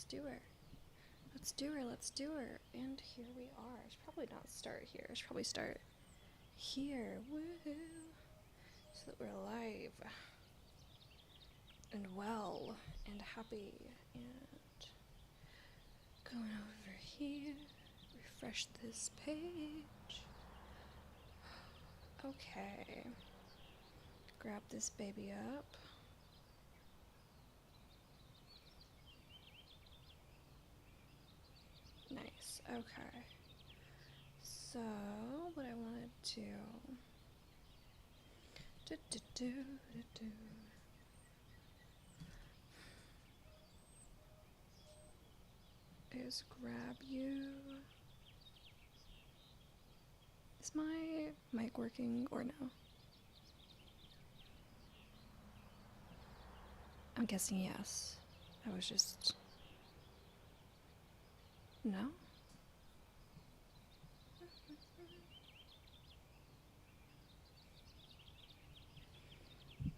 do her. Let's do her, let's do her. And here we are. I should probably not start here. I should probably start here. Woohoo! So that we're alive and well and happy. And going over here, refresh this page. Okay. Grab this baby up. Nice. Okay. So, what I want to do is grab you. Is my mic working or no? I'm guessing yes. I was just... No?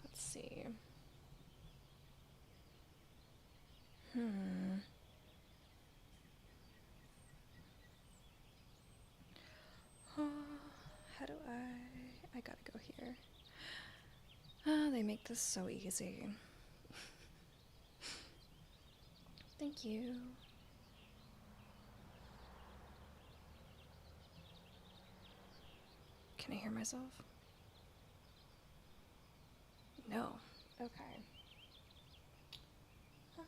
Let's see. How do I gotta go here. They make this so easy. Thank you. Can I hear myself? No. Okay. I'm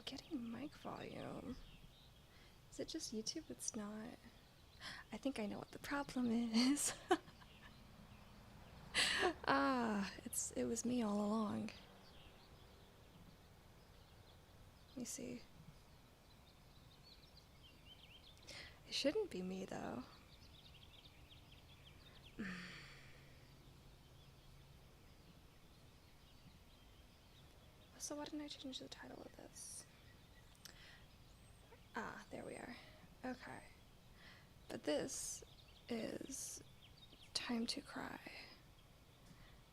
getting mic volume. Is it just YouTube that's not? I think I know what the problem is. It was me all along. Let me see. It shouldn't be me though. So why didn't I change the title of this? There we are. Okay. But this is Time to Cry.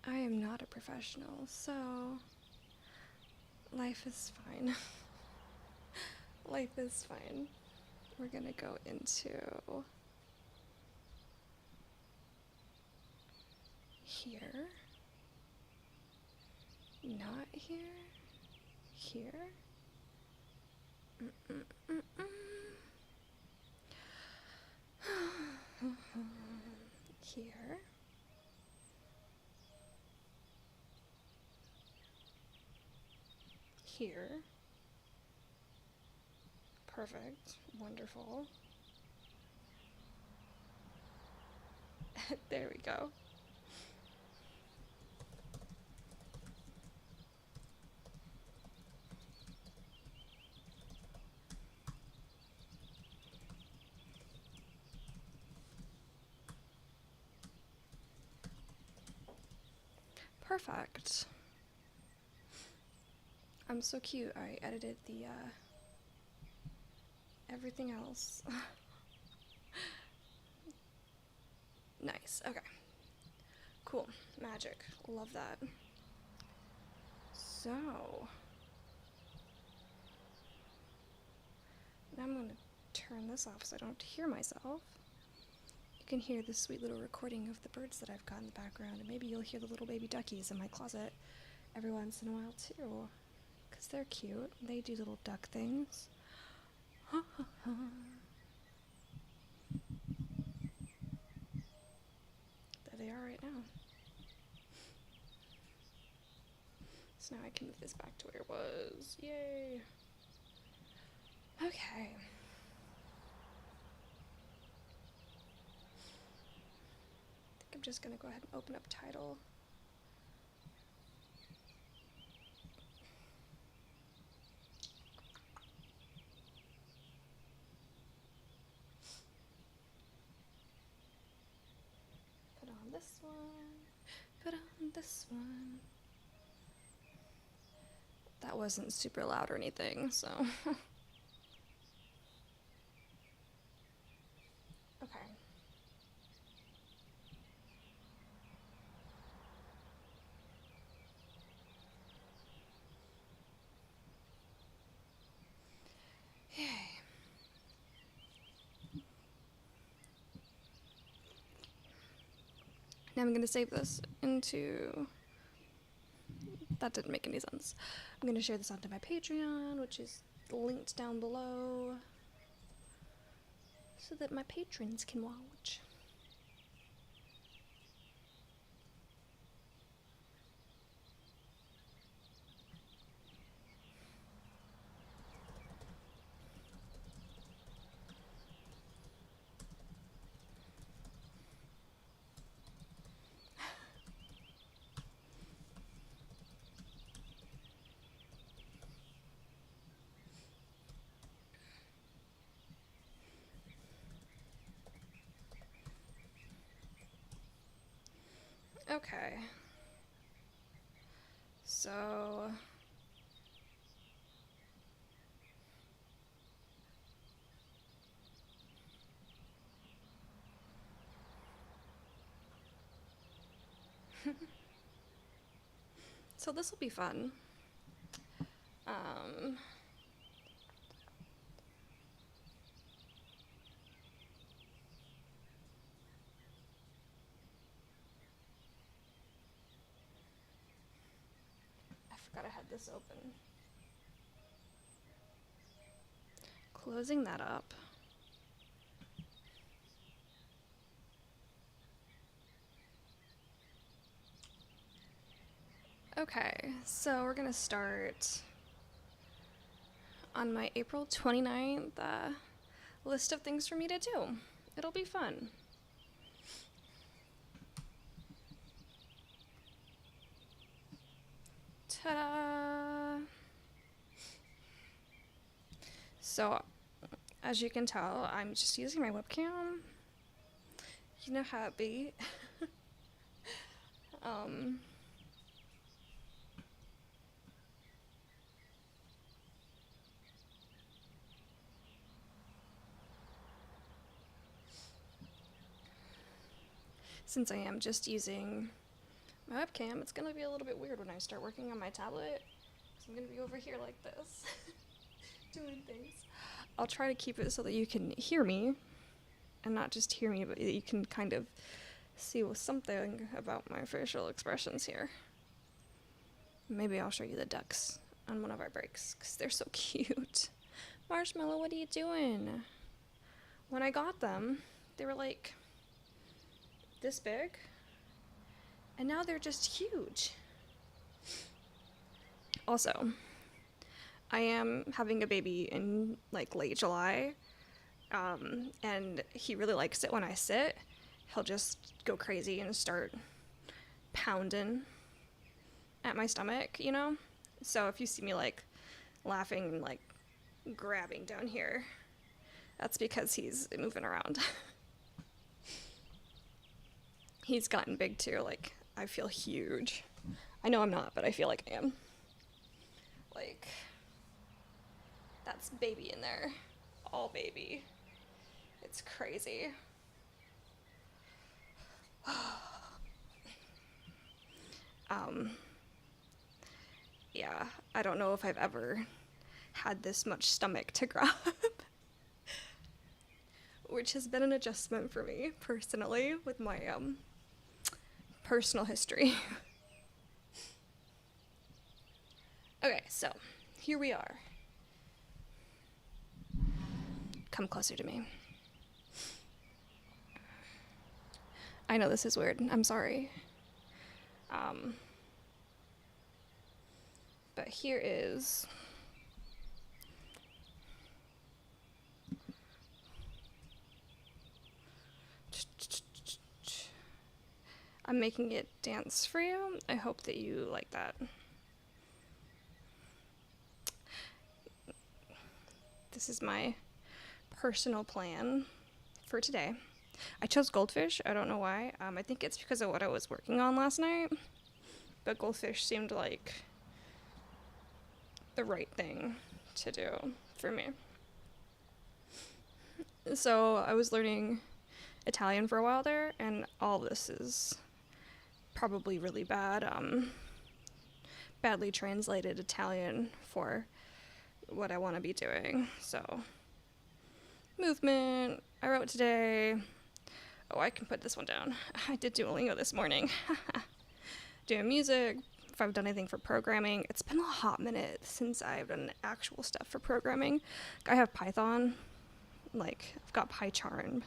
I am not a professional, so life is fine. Life is fine. We're gonna go into here. Not here. Here. Here. Here. Perfect. Wonderful. There we go. Perfect. I'm so cute. I edited the everything else. Nice. Okay. Cool. Magic. Love that. So now I'm gonna turn this off so I don't have to hear myself. You can hear the sweet little recording of the birds that I've got in the background, and maybe you'll hear the little baby duckies in my closet every once in a while too, because they're cute. They do little duck things. There they are right now. So now I can move this back to where it was. Yay! Okay. I'm just gonna go ahead and open up title. Put on this one. Put on this one. That wasn't super loud or anything, so. Okay. Yay. Now I'm going to save this into... That didn't make any sense. I'm going to share this onto my Patreon, which is linked down below, so that my patrons can watch. Okay. So... So this will be fun. I forgot I had this open. Closing that up. Okay, so we're gonna start on my April 29th list of things for me to do. It'll be fun. Ta-da! So, as you can tell, I'm just using my webcam. You know how it be. Since I am just using my webcam, it's gonna be a little bit weird when I start working on my tablet. So I'm gonna be over here like this, doing things. I'll try to keep it so that you can hear me, and not just hear me, but you can kind of see something about my facial expressions here. Maybe I'll show you the ducks on one of our breaks, because they're so cute. Marshmallow, what are you doing? When I got them, they were like this big, and now they're just huge. Also, I am having a baby in like late July, and he really likes it when I sit. He'll just go crazy and start pounding at my stomach, you know? So if you see me like laughing and like grabbing down here, that's because he's moving around. He's gotten big too, like, I feel huge. I know I'm not, but I feel like I am. Like, that's baby in there. All baby. It's crazy. Yeah, I don't know if I've ever had this much stomach to grab. Which has been an adjustment for me, personally, with my, personal history. Okay, so here we are. Come closer to me. I know this is weird. I'm sorry. But here is I'm making it dance for you. I hope that you like that. This is my personal plan for today. I chose goldfish. I don't know why. I think it's because of what I was working on last night. But goldfish seemed like the right thing to do for me. So I was learning Italian for a while there, and all this is probably really badly translated Italian for what I want to be doing. So movement, I wrote today. Oh, I can put this one down. I did Duolingo this morning. Doing music, if I've done anything for programming. It's been a hot minute since I've done actual stuff for programming. I have Python, like, I've got PyCharm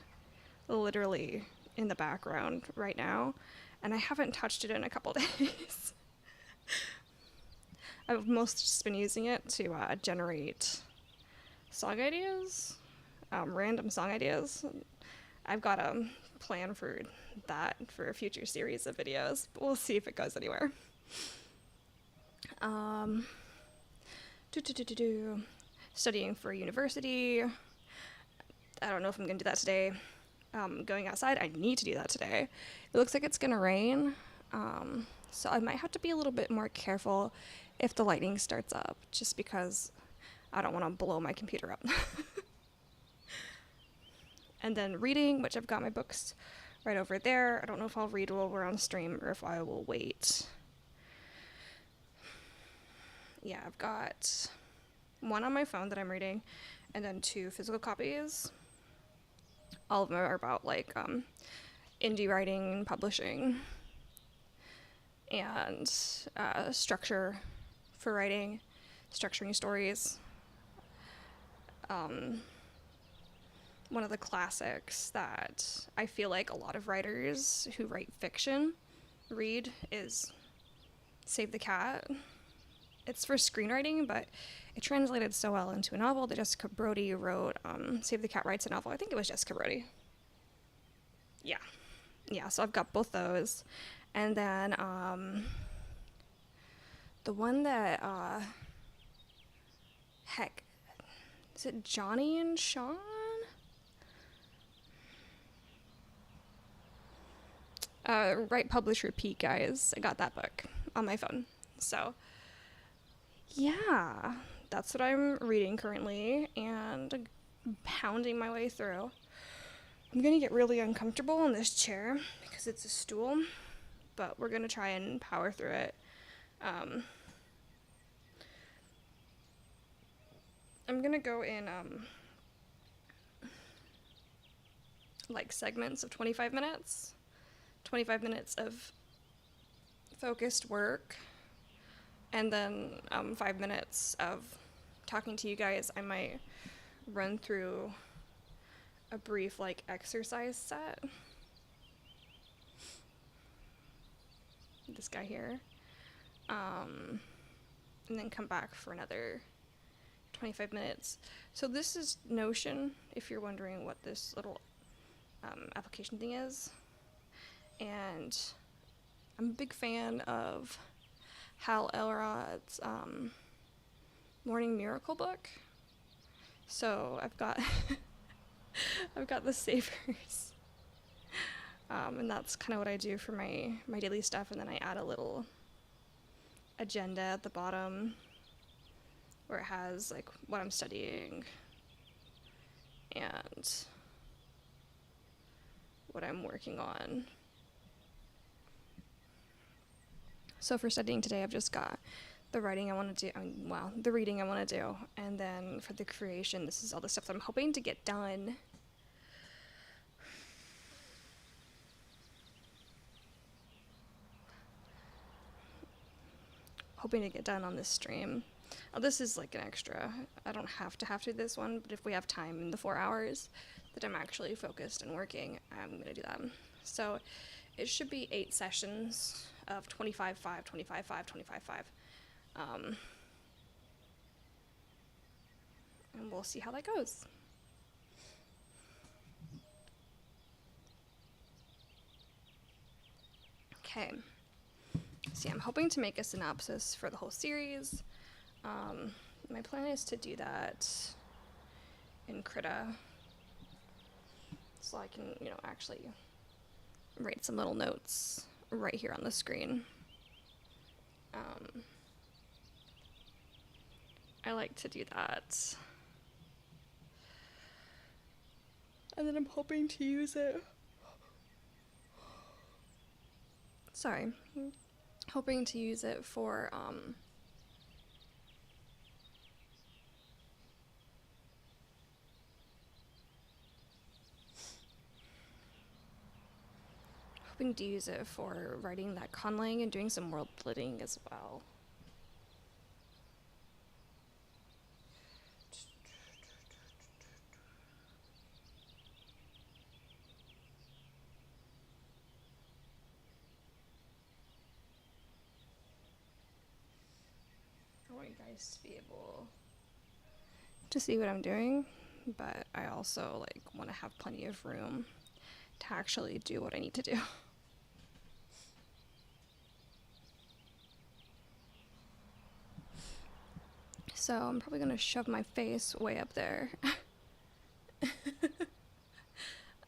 literally in the background right now, and I haven't touched it in a couple days. I've mostly just been using it to generate song ideas, random song ideas. I've got a plan for that for a future series of videos, but we'll see if it goes anywhere. Studying for university. I don't know if I'm gonna do that today. Going outside, I need to do that today. It looks like it's gonna rain, so I might have to be a little bit more careful if the lightning starts up, just because I don't want to blow my computer up. And then reading, which I've got my books right over there. I don't know if I'll read while we're on stream or if I will wait. Yeah, I've got one on my phone that I'm reading, and then 2 physical copies. All of them are about, like, indie writing and publishing, and structure for writing, structuring stories. One of the classics that I feel like a lot of writers who write fiction read is Save the Cat. It's for screenwriting, but it translated so well into a novel that Jessica Brody wrote. Save the Cat writes a novel. I think it was Jessica Brody. Yeah, so I've got both those. And then the one that, is it Johnny and Sean? Write, Publish, Repeat, guys. I got that book on my phone. So, yeah, that's what I'm reading currently and pounding my way through. I'm gonna get really uncomfortable in this chair because it's a stool, but we're gonna try and power through it. I'm gonna go in like segments of 25 minutes. 25 minutes of focused work, and then 5 minutes of talking to you guys. I might run through a brief, like, exercise set. This guy here. And then come back for another 25 minutes. So this is Notion, if you're wondering what this little application thing is. And I'm a big fan of Hal Elrod's Morning Miracle book. So I've got I've got the savers. And that's kind of what I do for my daily stuff, and then I add a little agenda at the bottom where it has, like, what I'm studying and what I'm working on. So for studying today, I've just got the writing I want to do, the reading I want to do, and then for the creation, this is all the stuff that I'm hoping to get done. Hoping to get done on this stream. Oh, this is like an extra. I don't have to do this one, but if we have time in the 4 hours that I'm actually focused and working, I'm going to do that. So it should be 8 sessions of 25, 5, 25, 5, 25, 5. And we'll see how that goes. Okay. See, I'm hoping to make a synopsis for the whole series. My plan is to do that in Krita, so I can, actually write some little notes right here on the screen. I like to do that. And then I'm hoping to use it. Sorry. Hoping to use it for, hoping to use it for writing that conlang and doing some world building as well. I want you guys to be able to see what I'm doing, but I also like want to have plenty of room to actually do what I need to do. So I'm probably gonna shove my face way up there.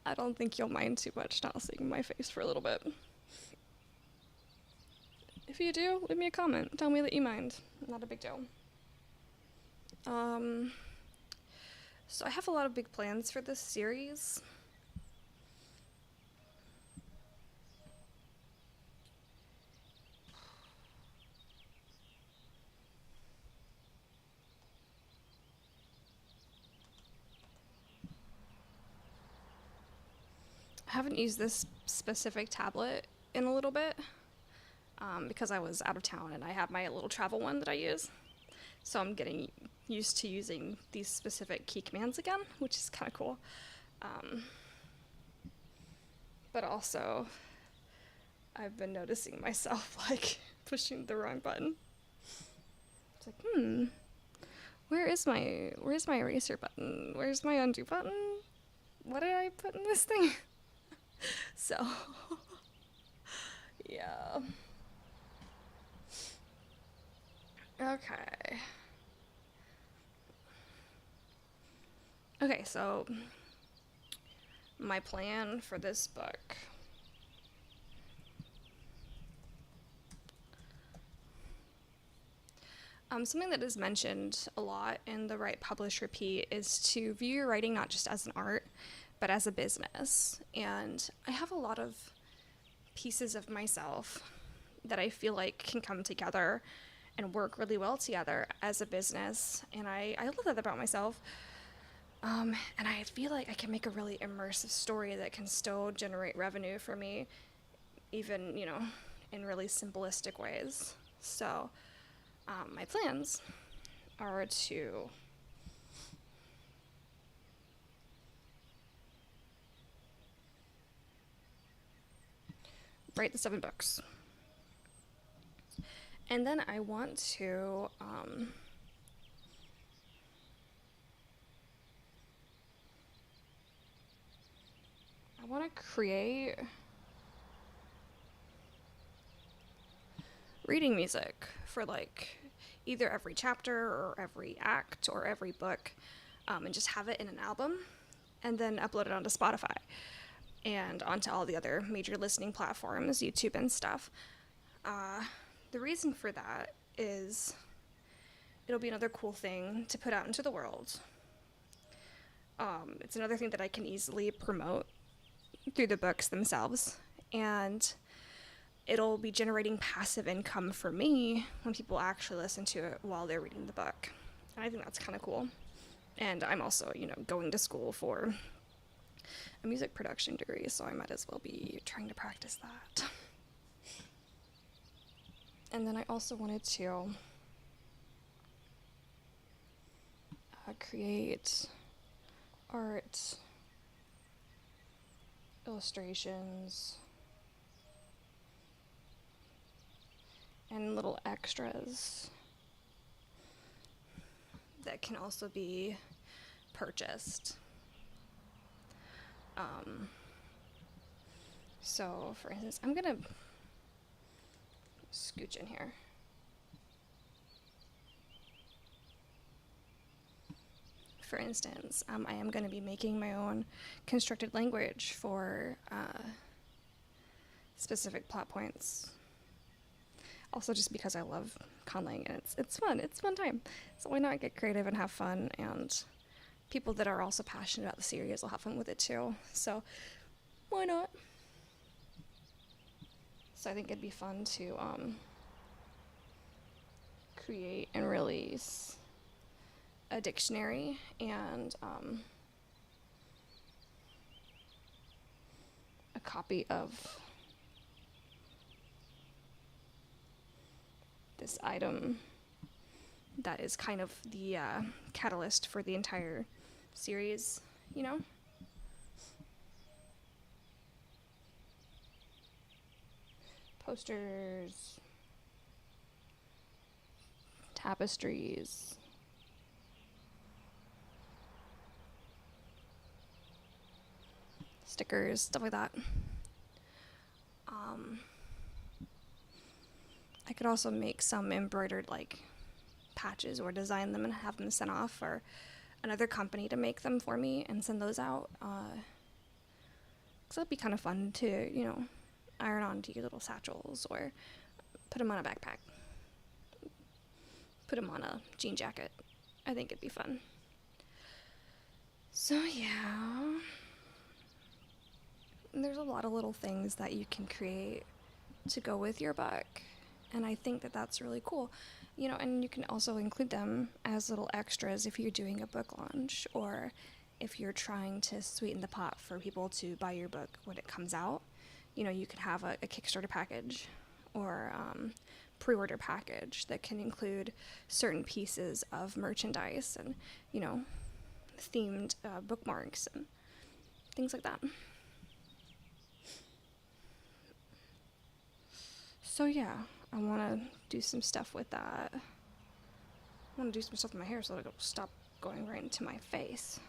I don't think you'll mind too much not seeing my face for a little bit. If you do, leave me a comment. Tell me that you mind. Not a big deal. So I have a lot of big plans for this series. I haven't used this specific tablet in a little bit because I was out of town and I have my little travel one that I use. So I'm getting used to using these specific key commands again, which is kind of cool. But also, I've been noticing myself like pushing the wrong button. It's like, where's my eraser button? Where's my undo button? What did I put in this thing? So, yeah. Okay. Okay, so my plan for this book. Something that is mentioned a lot in the Write, Publish, Repeat is to view your writing not just as an art, but as a business. And I have a lot of pieces of myself that I feel like can come together and work really well together as a business. And I love that about myself. And I feel like I can make a really immersive story that can still generate revenue for me, even, in really simplistic ways. So, my plans are to write the 7 books. And then I want to, create reading music for like either every chapter or every act or every book, and just have it in an album and then upload it onto Spotify and onto all the other major listening platforms, YouTube and stuff. The reason for that is it'll be another cool thing to put out into the world. It's another thing that I can easily promote through the books themselves, and it'll be generating passive income for me when people actually listen to it while they're reading the book. And I think that's kind of cool. And I'm also, going to school for a music production degree, so I might as well be trying to practice that. And then I also wanted to create art, illustrations, and little extras that can also be purchased. So, for instance, I'm gonna scooch in here. For instance, I am going to be making my own constructed language for specific plot points. Also, just because I love conlang, and it's fun. It's a fun time. So why not get creative and have fun? And people that are also passionate about the series will have fun with it too. So why not? So I think it'd be fun to create and release a dictionary and a copy of this item that is kind of the catalyst for the entire series, you know? Posters, tapestries, stickers, stuff like that. I could also make some embroidered like patches or design them and have them sent off for another company to make them for me and send those out. So that'd be kind of fun to, you know, iron onto your little satchels or put them on a backpack. Put them on a jean jacket. I think it'd be fun. So yeah. There's a lot of little things that you can create to go with your book. And I think that that's really cool. You know, and you can also include them as little extras if you're doing a book launch or if you're trying to sweeten the pot for people to buy your book when it comes out. You know, you could have a Kickstarter package or pre-order package that can include certain pieces of merchandise and, you know, themed bookmarks and things like that. So yeah, I want to do some stuff with that. I want to do some stuff with my hair so it'll stop going right into my face.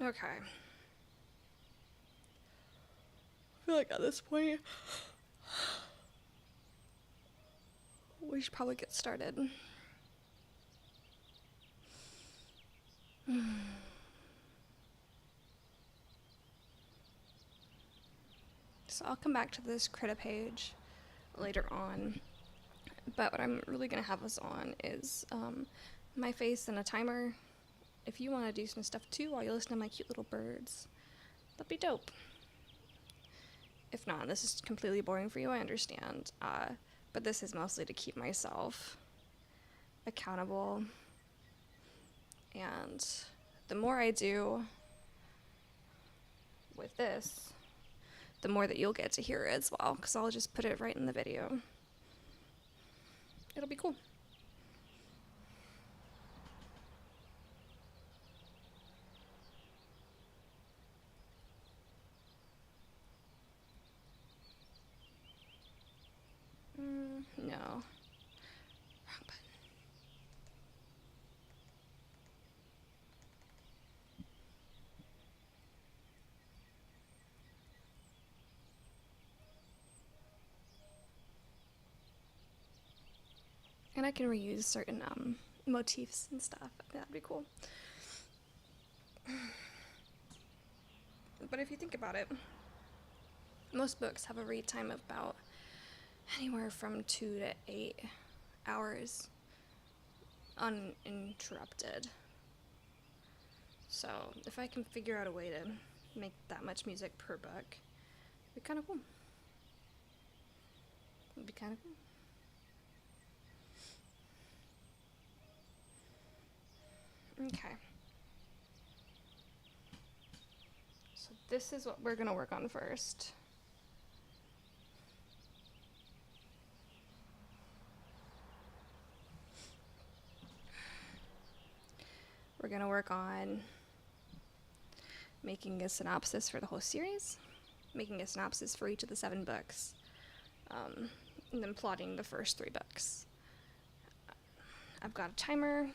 Okay. I feel like at this point, we should probably get started. So I'll come back to this Krita page later on, but what I'm really going to have us on is my face and a timer. If you want to do some stuff too while you listen to my cute little birds, that'd be dope. If not, this is completely boring for you, I understand, but this is mostly to keep myself accountable, and the more I do with this, the more that you'll get to hear it as well, because I'll just put it right in the video. It'll be cool. No. Wrong button. And I can reuse certain motifs and stuff. That'd be cool. But if you think about it, most books have a read time of about anywhere from 2 to 8 hours uninterrupted. So if I can figure out a way to make that much music per book, it'd be kind of cool. It'd be kind of cool. Okay. So this is what we're gonna work on first. We're gonna work on making a synopsis for the whole series, making a synopsis for each of the 7 books, and then plotting the first 3 books. I've got a timer.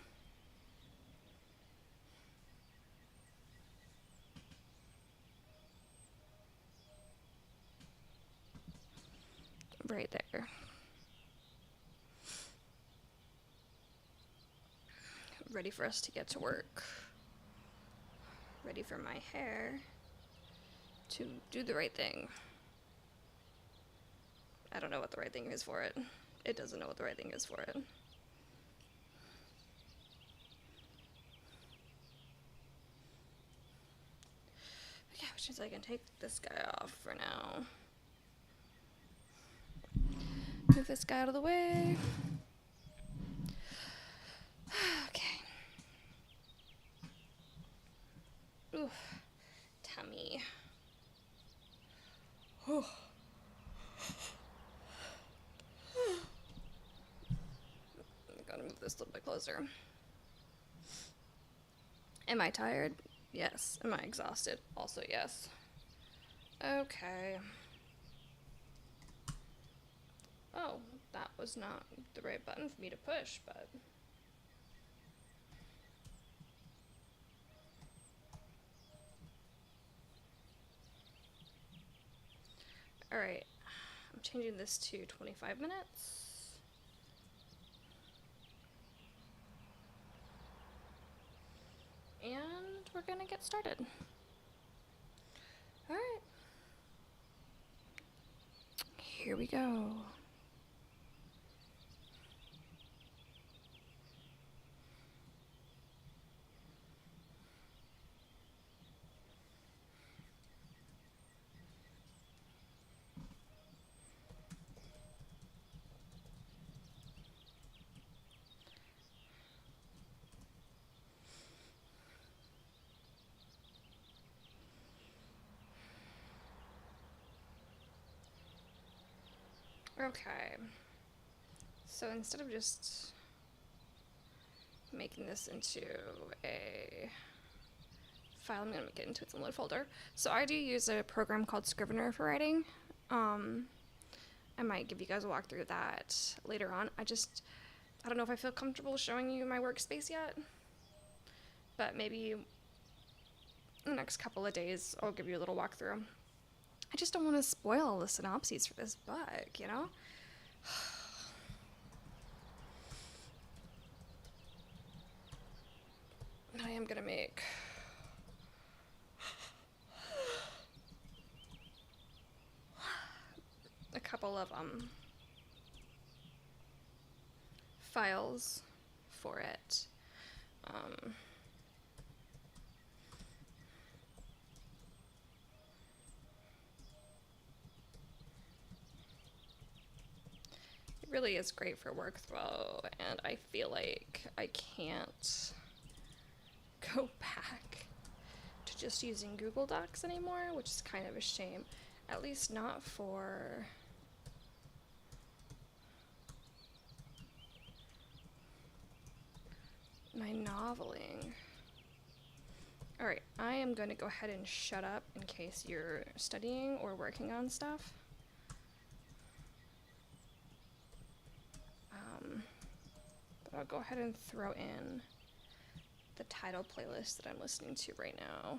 Right there. ready for us to get to work. Ready for my hair to do the right thing. I don't know what the right thing is for it. It doesn't know what the right thing is for it. Yeah, which means I can take this guy off for now. Move this guy out of the way. Okay. Ooh, tummy. Ooh. I gotta move this a little bit closer. Am I tired? Yes. Am I exhausted? Also yes. Okay. Oh, that was not the right button for me to push, but... Alright, I'm changing this to 25 minutes. And we're gonna get started. Alright. Here we go. Okay, so instead of just making this into a file, I'm going to make it into its own little folder. So I do use a program called Scrivener for writing. I might give you guys a walk through that later on. I don't know if I feel comfortable showing you my workspace yet, but maybe in the next couple of days I'll give you a little walkthrough. I just don't want to spoil the synopses for this book, you know? I am gonna make a couple of files for it. It really is great for workflow, and I feel like I can't go back to just using Google Docs anymore, which is kind of a shame. At least not for my noveling. Alright, I am going to go ahead and shut up in case you're studying or working on stuff. But I'll go ahead and throw in the title playlist that I'm listening to right now,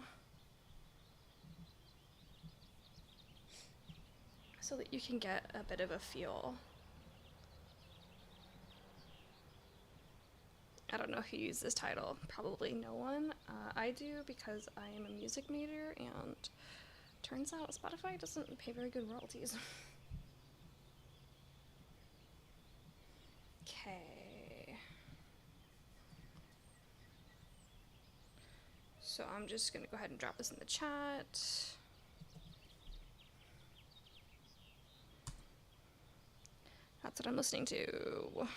so that you can get a bit of a feel. I don't know who used this title. Probably no one. I do because I am a music major, and turns out Spotify doesn't pay very good royalties. Okay. So I'm just gonna go ahead and drop this in the chat. That's what I'm listening to.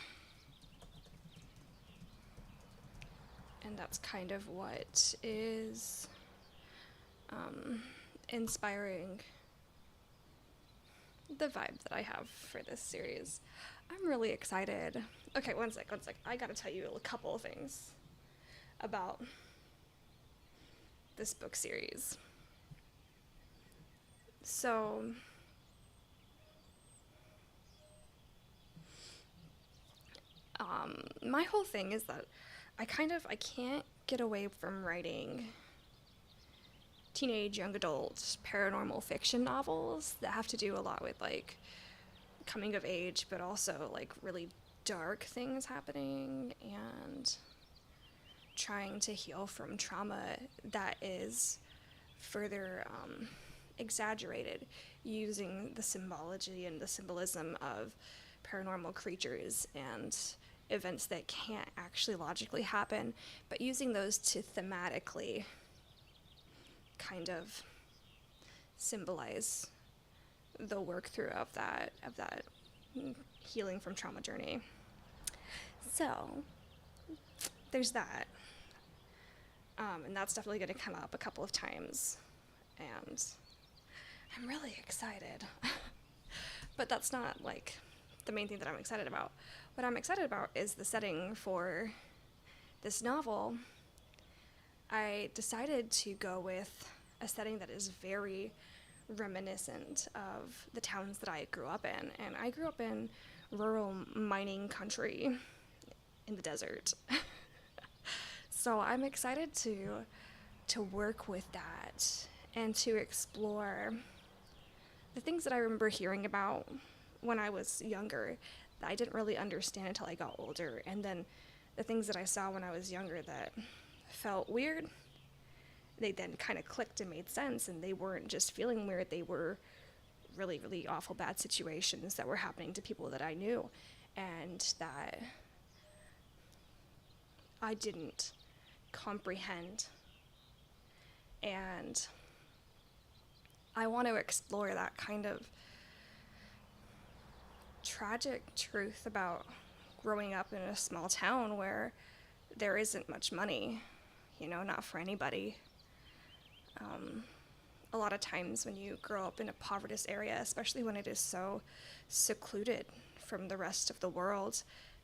And that's kind of what is inspiring the vibe that I have for this series. I'm really excited. Okay, one sec. I gotta tell you a couple of things about this book series. So, my whole thing is that I can't get away from writing teenage, young adult, paranormal fiction novels that have to do a lot with, like, coming of age, but also, like, really dark things happening, and trying to heal from trauma that is further exaggerated using the symbology and the symbolism of paranormal creatures and events that can't actually logically happen, but using those to thematically kind of symbolize the work through of that healing from trauma journey. So there's that, and that's definitely going to come up a couple of times, and I'm really excited. But that's not like the main thing that I'm excited about. What I'm excited about is the setting for this novel. I decided to go with a setting that is very reminiscent of the towns that I grew up in. And I grew up in rural mining country in the desert. So I'm excited to work with that and to explore the things that I remember hearing about when I was younger that I didn't really understand until I got older, and then the things that I saw when I was younger that felt weird, they then kind of clicked and made sense, and they weren't just feeling weird, they were really, really awful bad situations that were happening to people that I knew and that I didn't comprehend. And I want to explore that kind of tragic truth about growing up in a small town where there isn't much money, not for anybody. A lot of times when you grow up in a poverty area, especially when it is so secluded from the rest of the world,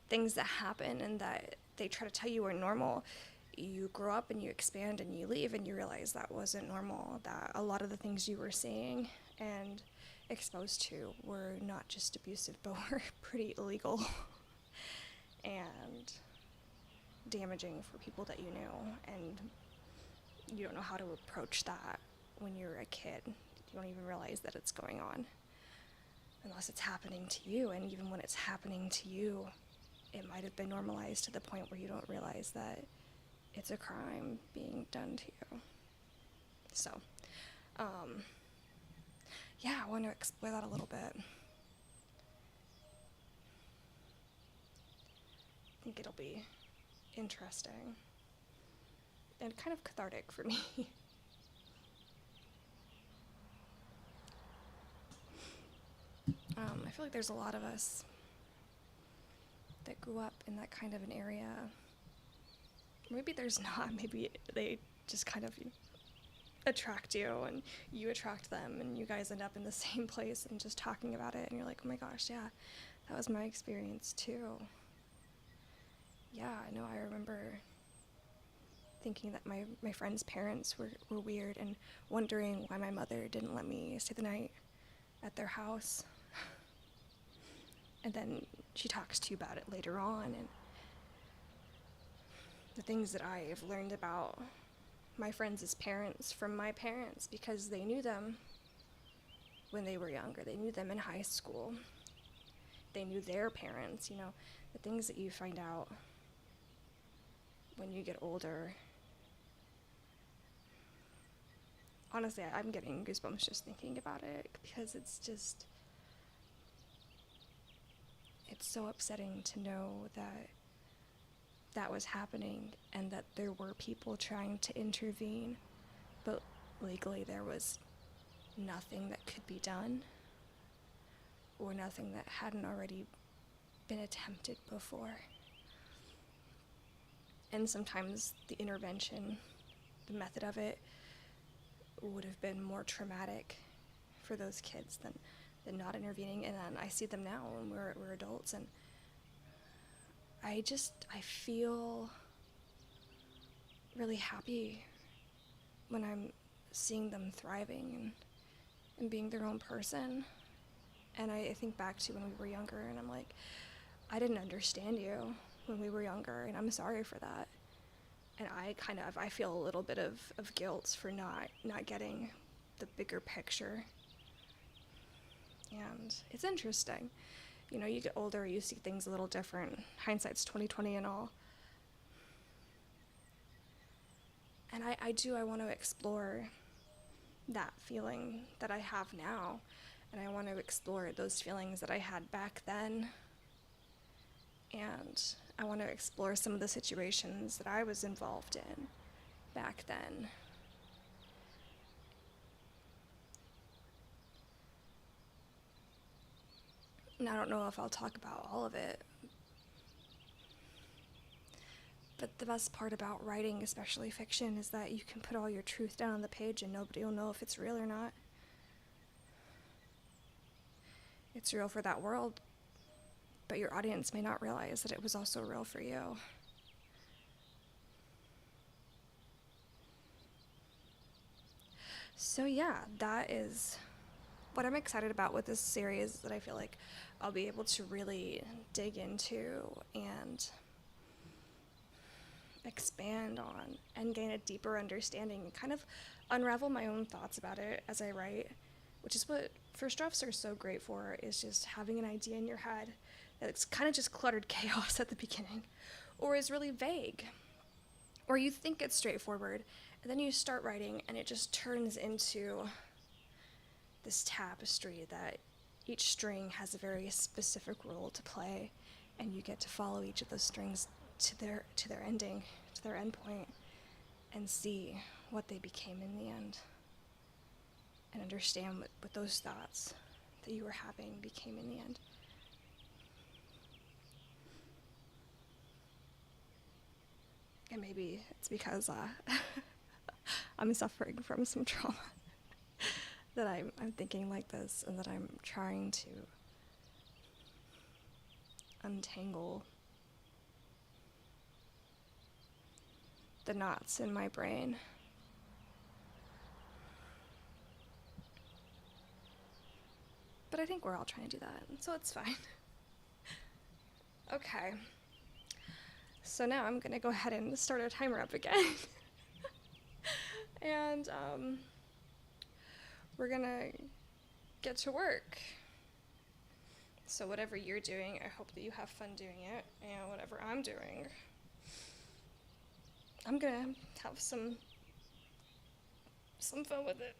things that happen and that they try to tell you are normal, you grow up and you expand and you leave and you realize that wasn't normal, that a lot of the things you were seeing and exposed to were not just abusive, but were pretty illegal and damaging for people that you knew, and you don't know how to approach that when you're a kid. You don't even realize that it's going on unless it's happening to you, and even when it's happening to you, it might have been normalized to the point where you don't realize that it's a crime being done to you. So, yeah, I want to explore that a little bit. I think it'll be interesting and kind of cathartic for me. I feel like there's a lot of us that grew up in that kind of an area. Maybe there's not. Maybe they just kind of attract you and you attract them and you guys end up in the same place and just talking about it and you're like, oh my gosh, yeah, that was my experience too. Yeah, I know, I remember thinking that my friends' parents were weird and wondering why my mother didn't let me stay the night at their house. And then she talks to you about it later on, and the things that I have learned about my friends' parents from my parents, because they knew them when they were younger. They knew them in high school. They knew their parents, the things that you find out when you get older. Honestly, I'm getting goosebumps just thinking about it, because it's so upsetting to know that that was happening and that there were people trying to intervene, but legally there was nothing that could be done, or nothing that hadn't already been attempted before. And sometimes the intervention, the method of it, would have been more traumatic for those kids than not intervening. And then I see them now when we're adults, and I feel really happy when I'm seeing them thriving and being their own person. And I think back to when we were younger, and I'm like, I didn't understand you when we were younger, and I'm sorry for that. And I feel a little bit of guilt for not getting the bigger picture. And it's interesting. You get older, you see things a little different. Hindsight's 20/20 and all. And I want to explore that feeling that I have now. And I want to explore those feelings that I had back then. And I want to explore some of the situations that I was involved in back then. And I don't know if I'll talk about all of it. But the best part about writing, especially fiction, is that you can put all your truth down on the page and nobody will know if it's real or not. It's real for that world, but your audience may not realize that it was also real for you. So yeah, that is what I'm excited about with this series, that I feel like I'll be able to really dig into and expand on and gain a deeper understanding and kind of unravel my own thoughts about it as I write, which is what first drafts are so great for, is just having an idea in your head that's kind of just cluttered chaos at the beginning, or is really vague, or you think it's straightforward, and then you start writing and it just turns into this tapestry that each string has a very specific role to play, and you get to follow each of those strings to their ending, to their end point, and see what they became in the end, and understand what those thoughts that you were having became in the end. And maybe it's because I'm suffering from some trauma that I'm thinking like this, and that I'm trying to untangle the knots in my brain. But I think we're all trying to do that, so it's fine. Okay. So now I'm gonna go ahead and start our timer up again. And we're gonna get to work. So whatever you're doing, I hope that you have fun doing it, and whatever I'm doing, I'm gonna have some fun with it.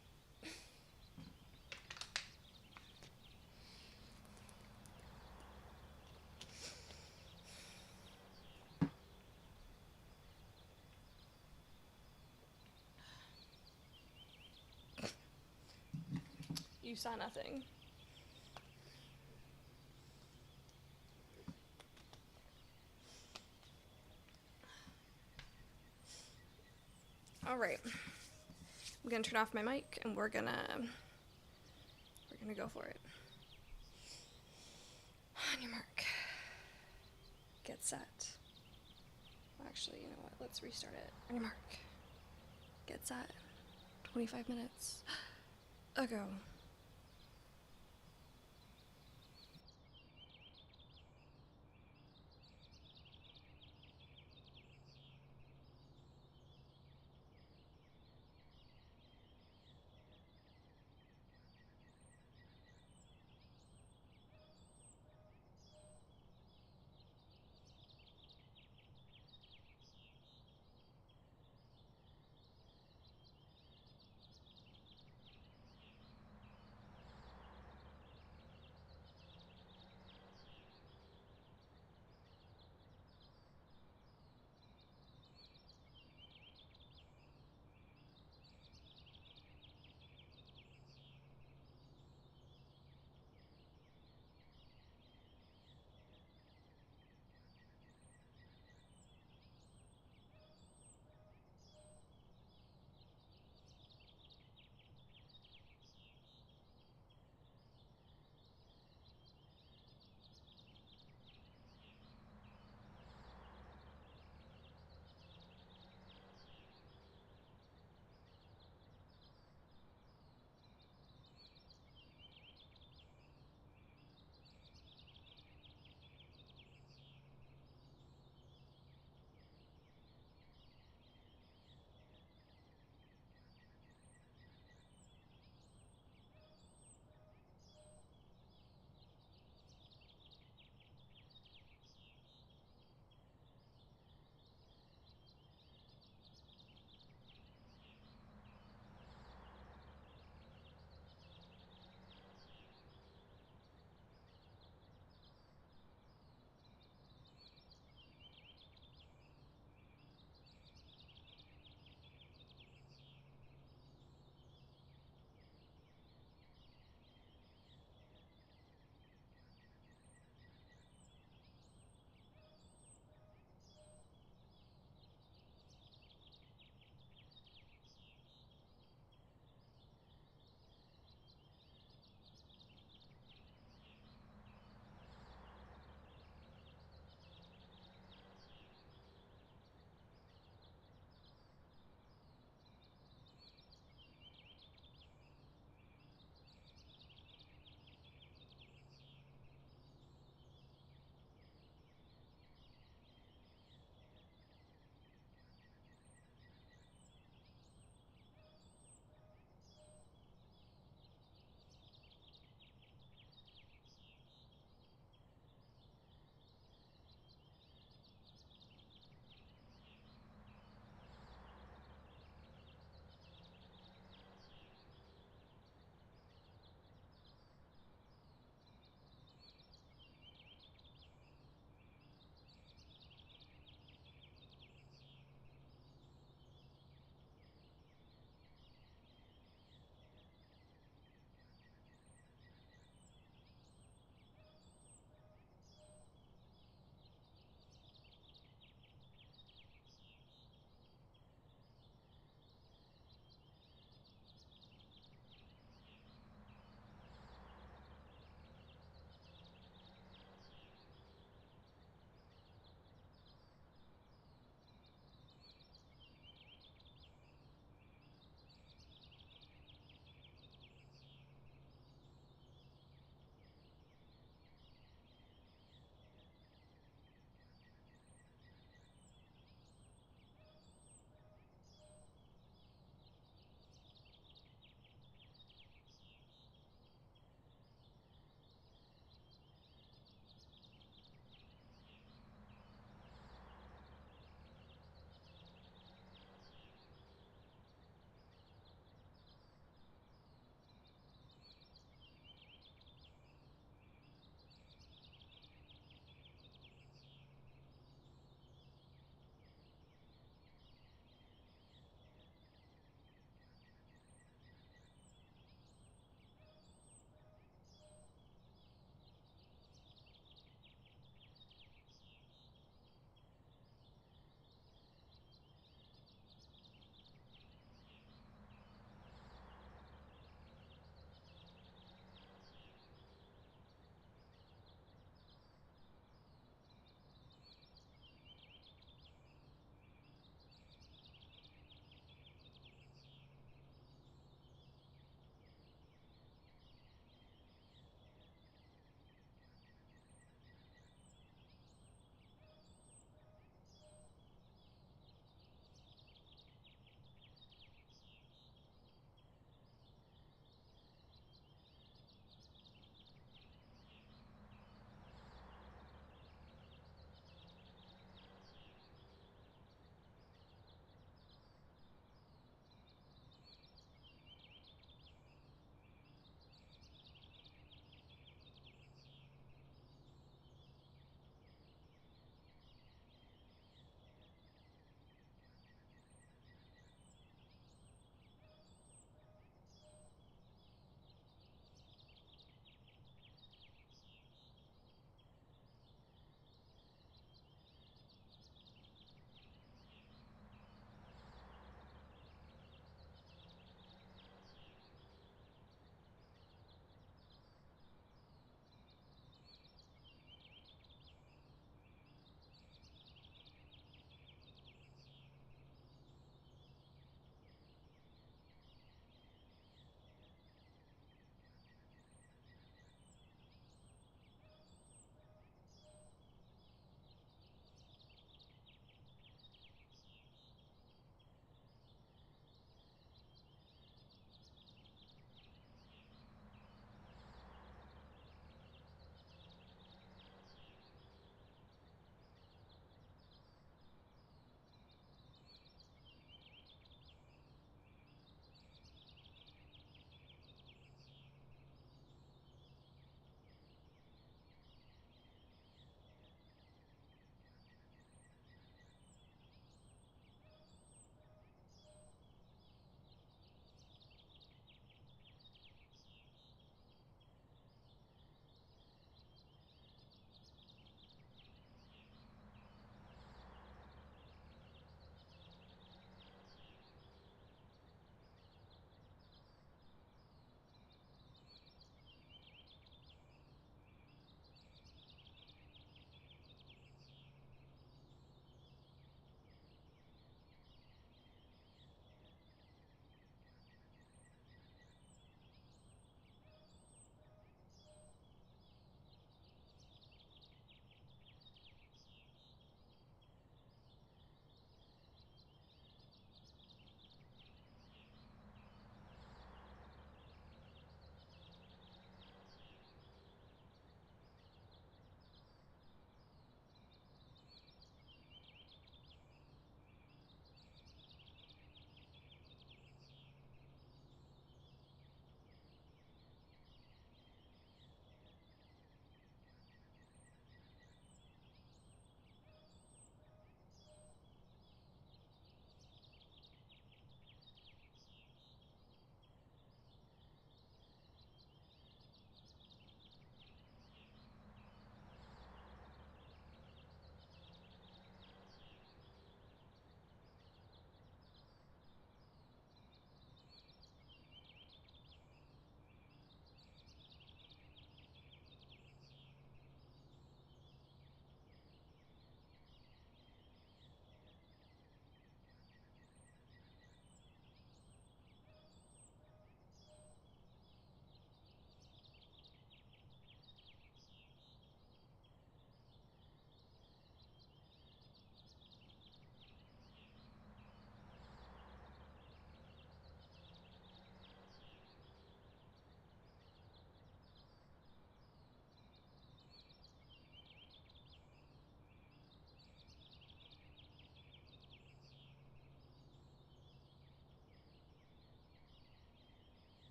You saw nothing. All right. I'm gonna turn off my mic, and we're gonna go for it. On your mark. Get set. Actually, you know what? Let's restart it. On your mark. Get set. 25 minutes ago.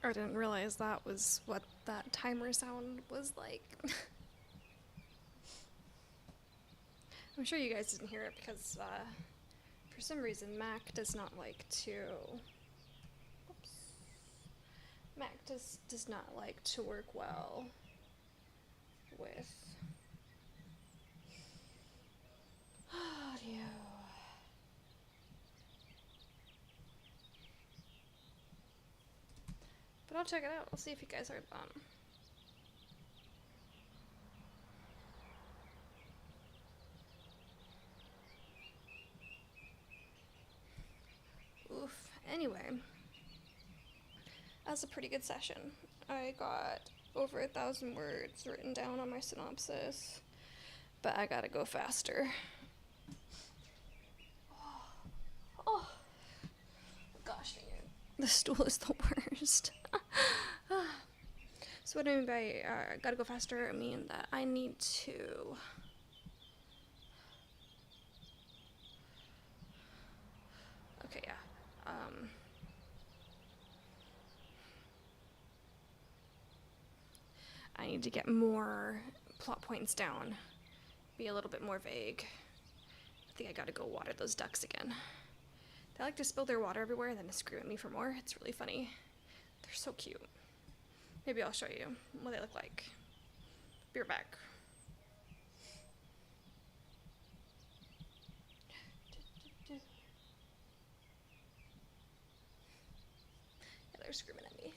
I didn't realize that was what that timer sound was like. I'm sure you guys didn't hear it because for some reason Mac does not like to... Oops. Mac does not like to work well with audio. But I'll check it out. I'll see if you guys heard that. Oof. Anyway, that's a pretty good session. I got over 1,000 words written down on my synopsis, but I gotta go faster. Oh, gosh dang it. The stool is the worst. So what I mean by gotta go faster, I mean that I need to... Okay, yeah. I need to get more plot points down. Be a little bit more vague. I think I gotta go water those ducks again. They like to spill their water everywhere and then scream at me for more. It's really funny. They're so cute. Maybe I'll show you what they look like. Be right back. Yeah, they're screaming at me.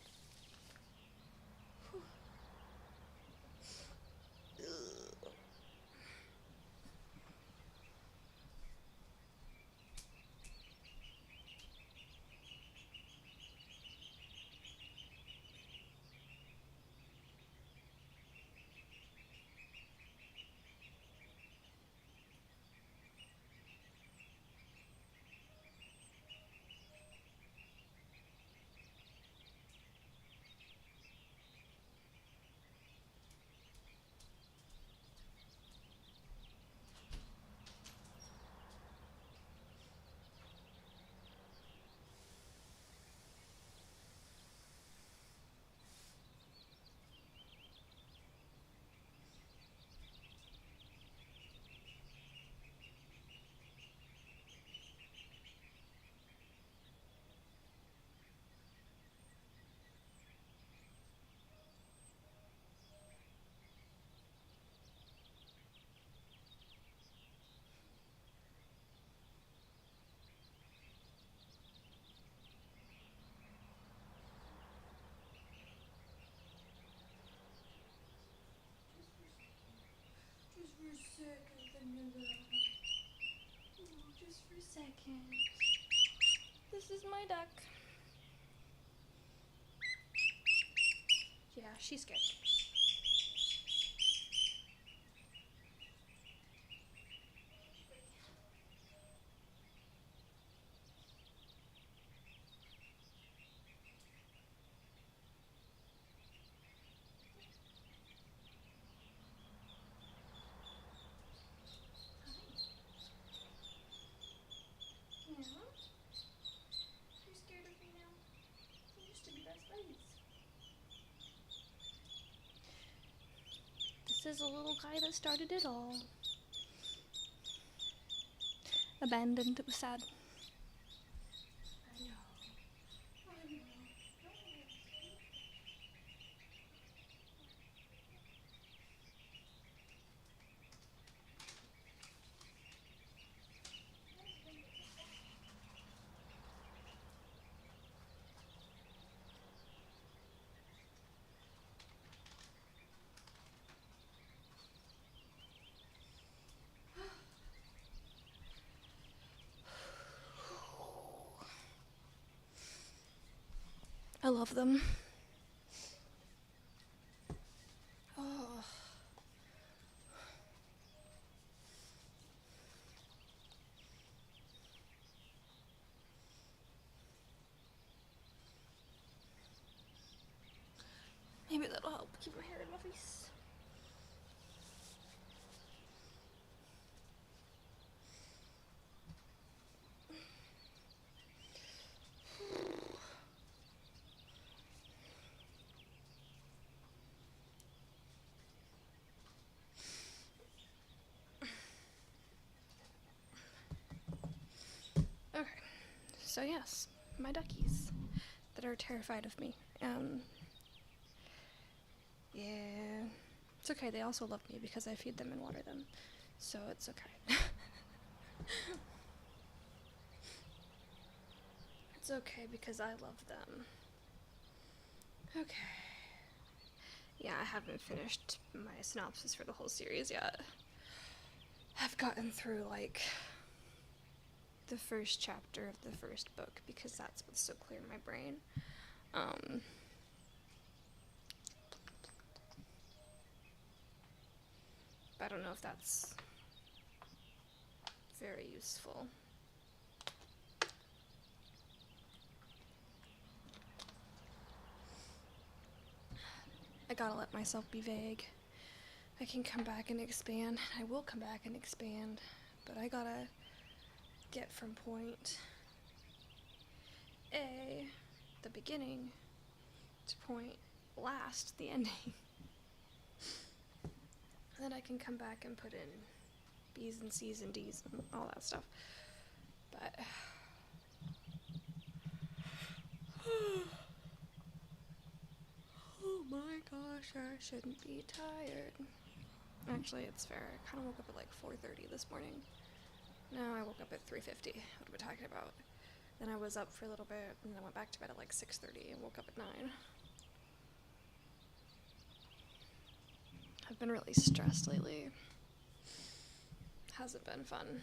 Just for a second. This is my duck. Yeah, she's good. This is a little guy that started it all. Abandoned, it was sad. I know. I love them. Oh. Maybe that'll help keep my hair in my face. So yes, my duckies that are terrified of me. Yeah, it's okay. They also love me because I feed them and water them, so it's okay. It's okay because I love them. Okay. Yeah, I haven't finished my synopsis for the whole series yet. I've gotten through, like, the first chapter of the first book because that's what's so clear in my brain. I don't know if that's very useful. I gotta let myself be vague. I can come back and expand. I will come back and expand, but I gotta get from point A, the beginning, to point last, the ending. And then I can come back and put in B's and C's and D's and all that stuff. But oh my gosh, I shouldn't be tired. Actually, it's fair. I kind of woke up at like 4:30 this morning. No, I woke up at 3:50. What am I talking about? Then I was up for a little bit, and then I went back to bed at like 6:30 and woke up at 9. I've been really stressed lately. Hasn't been fun.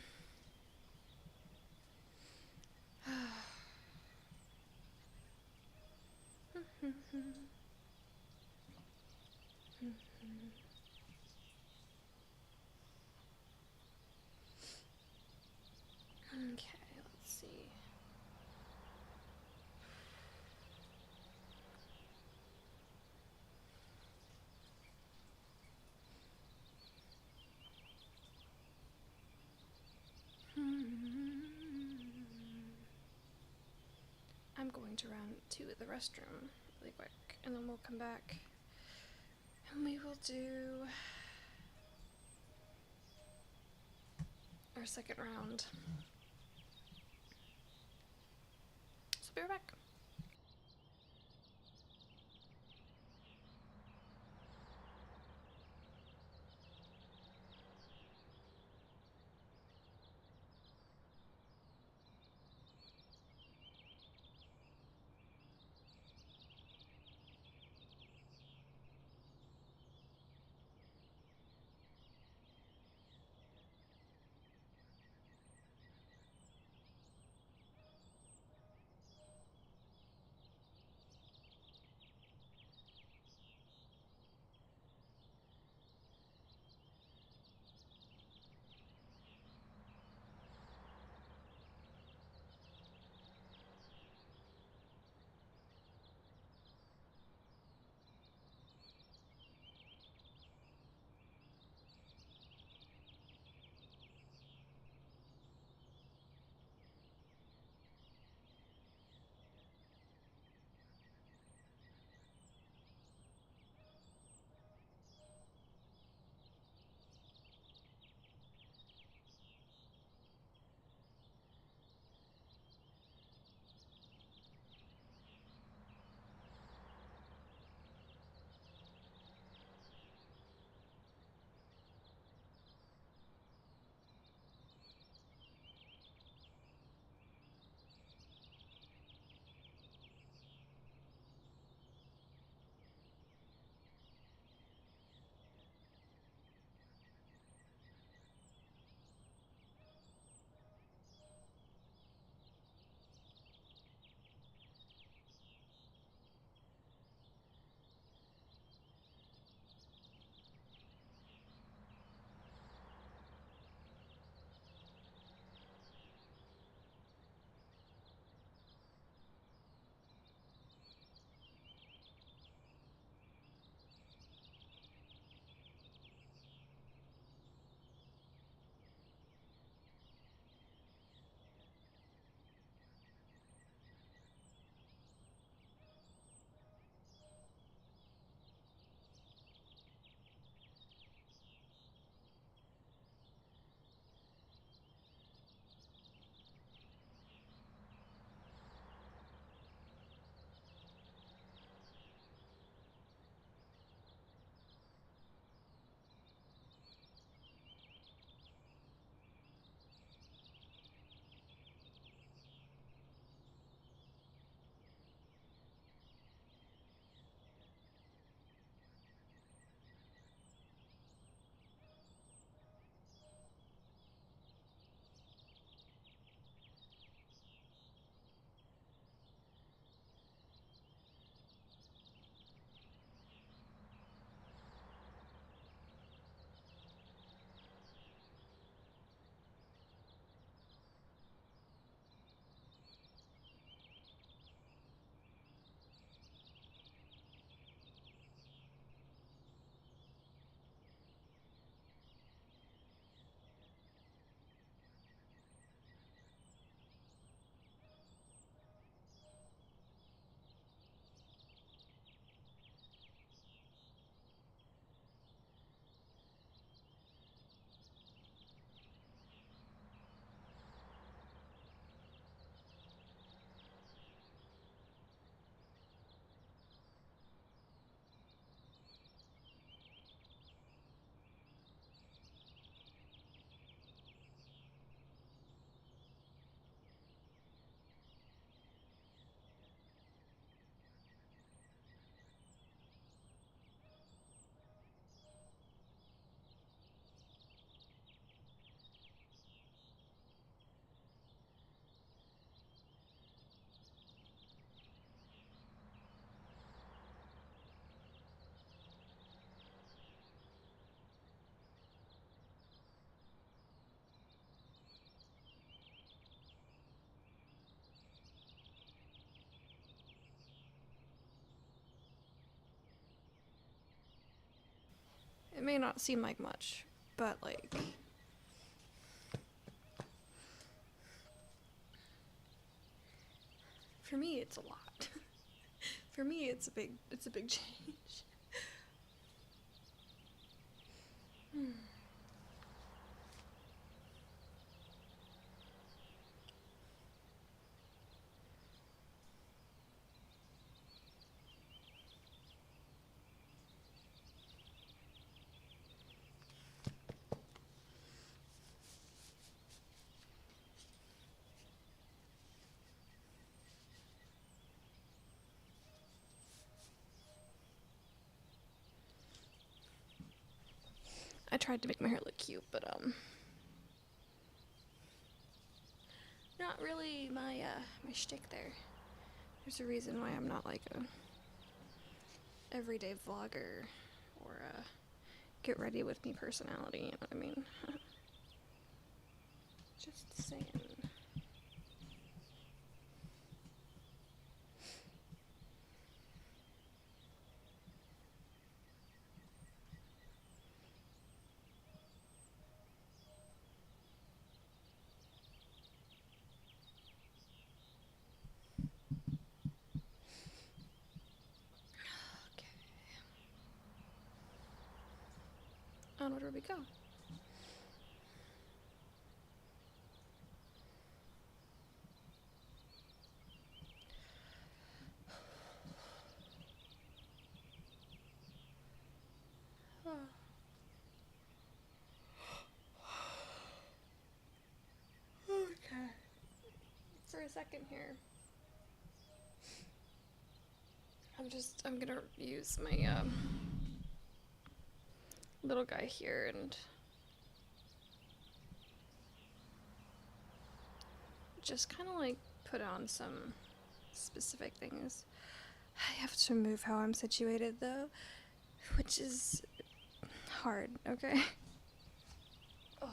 Okay, let's see. I'm going to run to the restroom really quick, and then we'll come back, and we will do our second round. So be right back. It may not seem like much, but like, for me it's a lot. For me it's a big change. I tried to make my hair look cute, but not really my shtick there. There's a reason why I'm not like a everyday vlogger or a get ready with me personality, you know what I mean? Just saying. Onward where we go. Okay. For a second here, I'm gonna use my little guy here and just kind of like put on some specific things. I have to move how I'm situated though, which is hard, okay? Oh.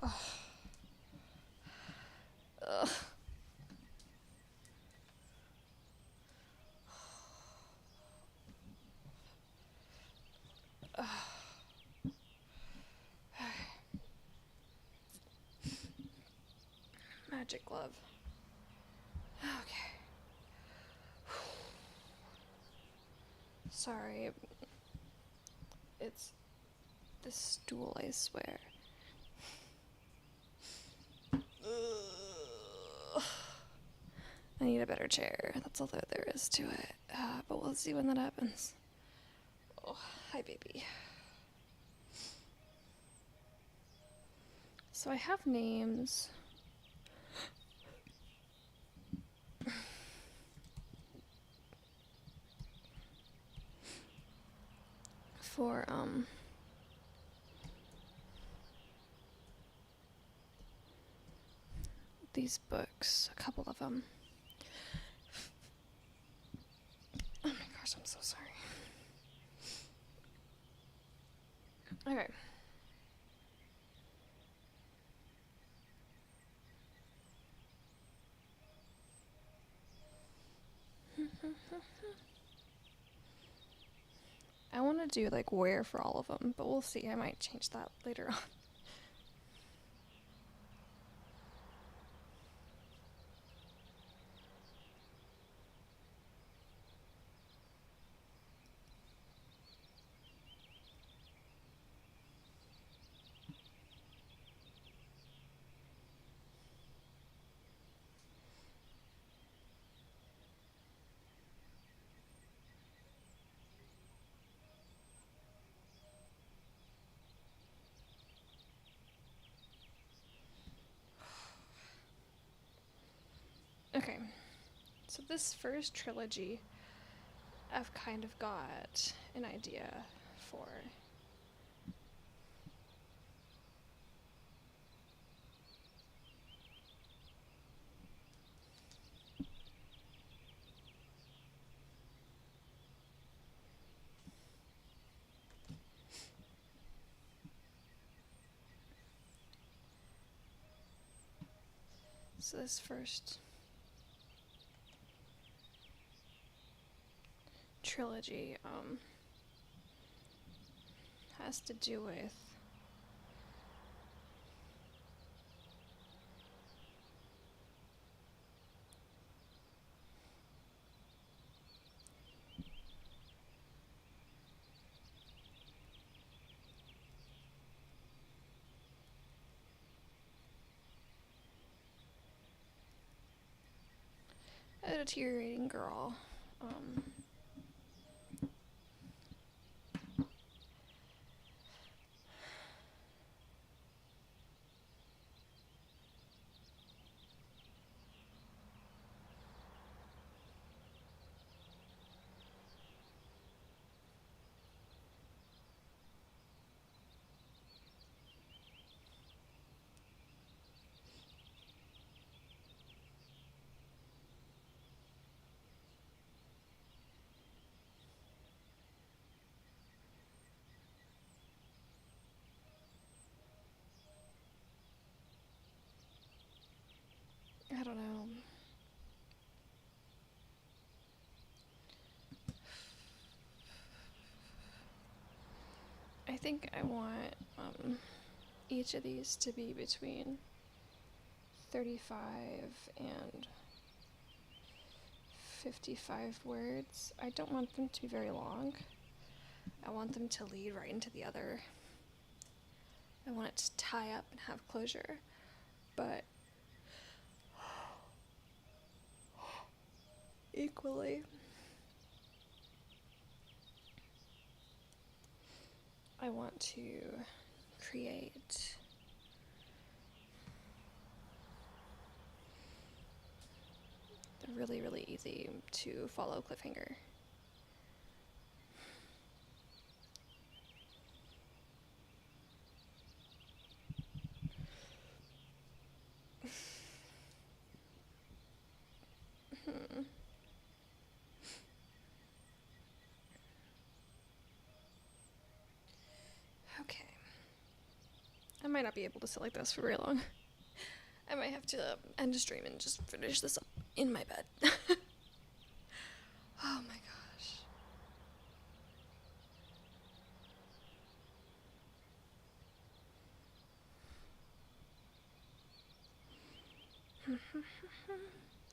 Oh. Ugh. Magic glove. Okay. Sorry. It's this stool, I swear. I need a better chair. That's all that there is to it. But we'll see when that happens. Oh, hi, baby. So I have names. For, these books, a couple of them. Oh my gosh, I'm so sorry. Okay. I want to do like where for all of them, but we'll see. I might change that later on. Okay, so this first trilogy, I've kind of got an idea for. So this first trilogy has to do with a deteriorating girl. I don't know. I think I want each of these to be between 35 and 55 words. I don't want them to be very long. I want them to lead right into the other. I want it to tie up and have closure, but equally, I want to create a really, really easy to follow cliffhanger. Okay. I might not be able to sit like this for very long. I might have to end a stream and just finish this up in my bed. Oh my gosh.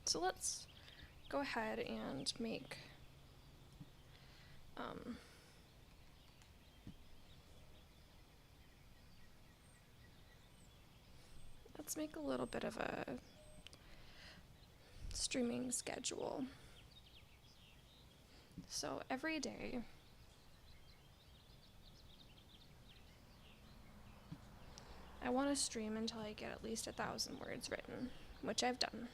So let's go ahead and make let's make a little bit of a streaming schedule. So every day I want to stream until I get at least 1,000 words written, which I've done.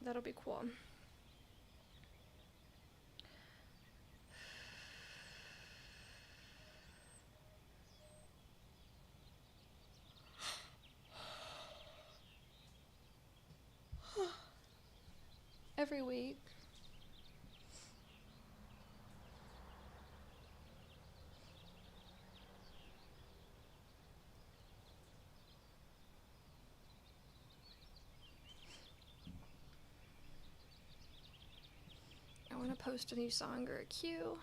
That'll be cool. Every week. I want to post a new song or a cue.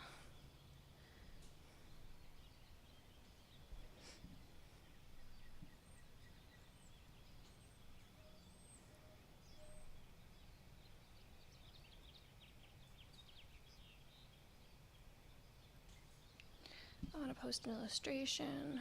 I want to post an illustration.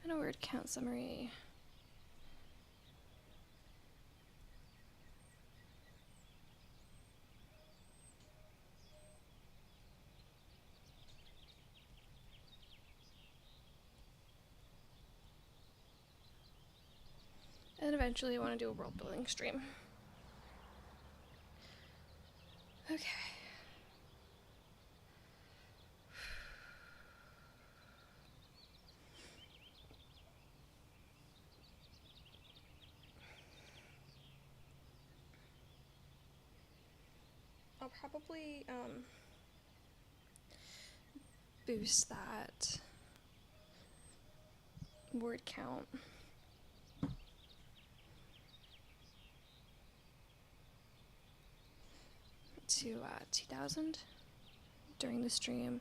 And a word count summary. And eventually I want to do a world building stream. Okay. I'll probably boost that word count to 2,000 during the stream.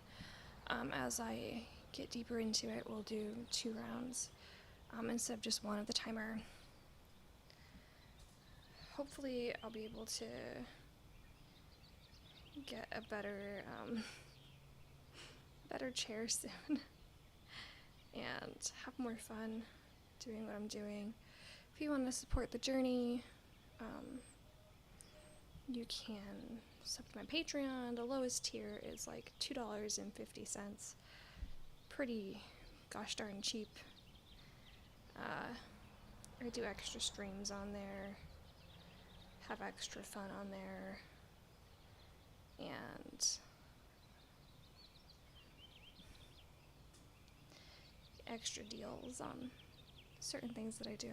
As I get deeper into it, we'll do 2 rounds instead of just one of the timer. Hopefully I'll be able to get a better chair soon and have more fun doing what I'm doing. If you want to support the journey, you can sub to my Patreon. The lowest tier is like $2.50. Pretty gosh darn cheap. I do extra streams on there, have extra fun on there, and extra deals on certain things that I do.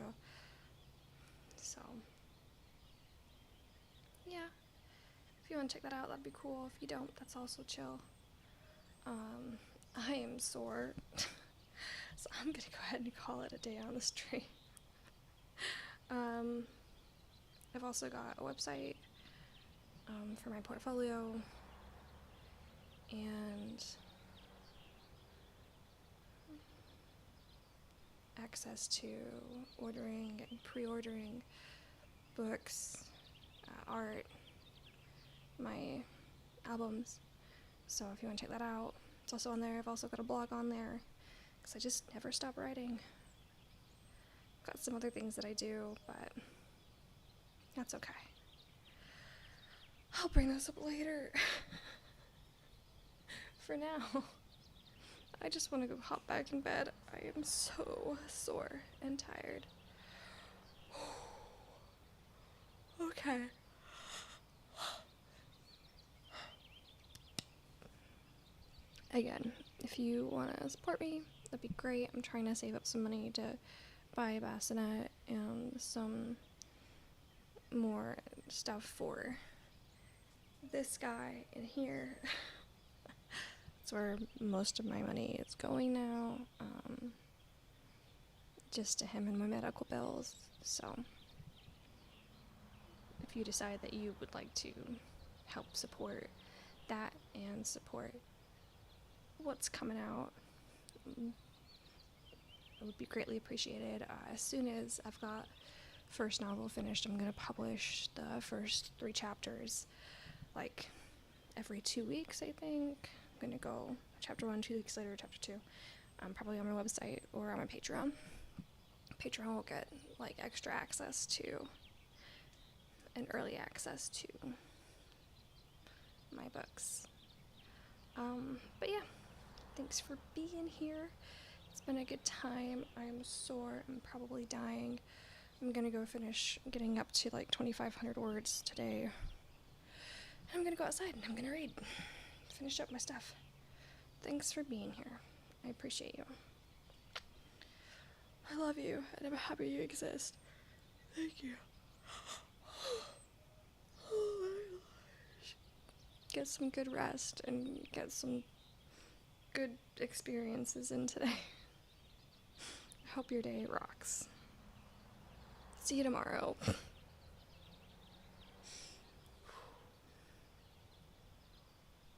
So yeah, if you want to check that out, that'd be cool. If you don't, that's also chill. I am sore, so I'm gonna go ahead and call it a day on the stream. I've also got a website for my portfolio, and access to ordering and pre-ordering books, art, my albums. So if you want to check that out, it's also on there. I've also got a blog on there because I just never stop writing. Got some other things that I do, but that's okay. I'll bring those up later. For now, I just want to go hop back in bed. I am so sore and tired. Okay. Again, if you want to support me, that'd be great. I'm trying to save up some money to buy a bassinet and some more stuff for this guy in here. That's where most of my money is going now, just to him and my medical bills. So if you decide that you would like to help support that and support what's coming out, it would be greatly appreciated. As soon as I've got first novel finished, I'm going to publish the first 3 chapters like every 2 weeks, I think. I'm going to go chapter 1, 2 weeks later, chapter 2, probably on my website or on my Patreon. Patreon will get like extra access to and early access to my books. But yeah, thanks for being here. It's been a good time. I'm sore. I'm probably dying. I'm gonna go finish getting up to like 2,500 words today. And I'm gonna go outside and I'm gonna read. Finish up my stuff. Thanks for being here. I appreciate you. I love you, and I'm happy you exist. Thank you. Oh my gosh. Get some good rest and get some good experiences in today. I hope your day rocks. See you tomorrow.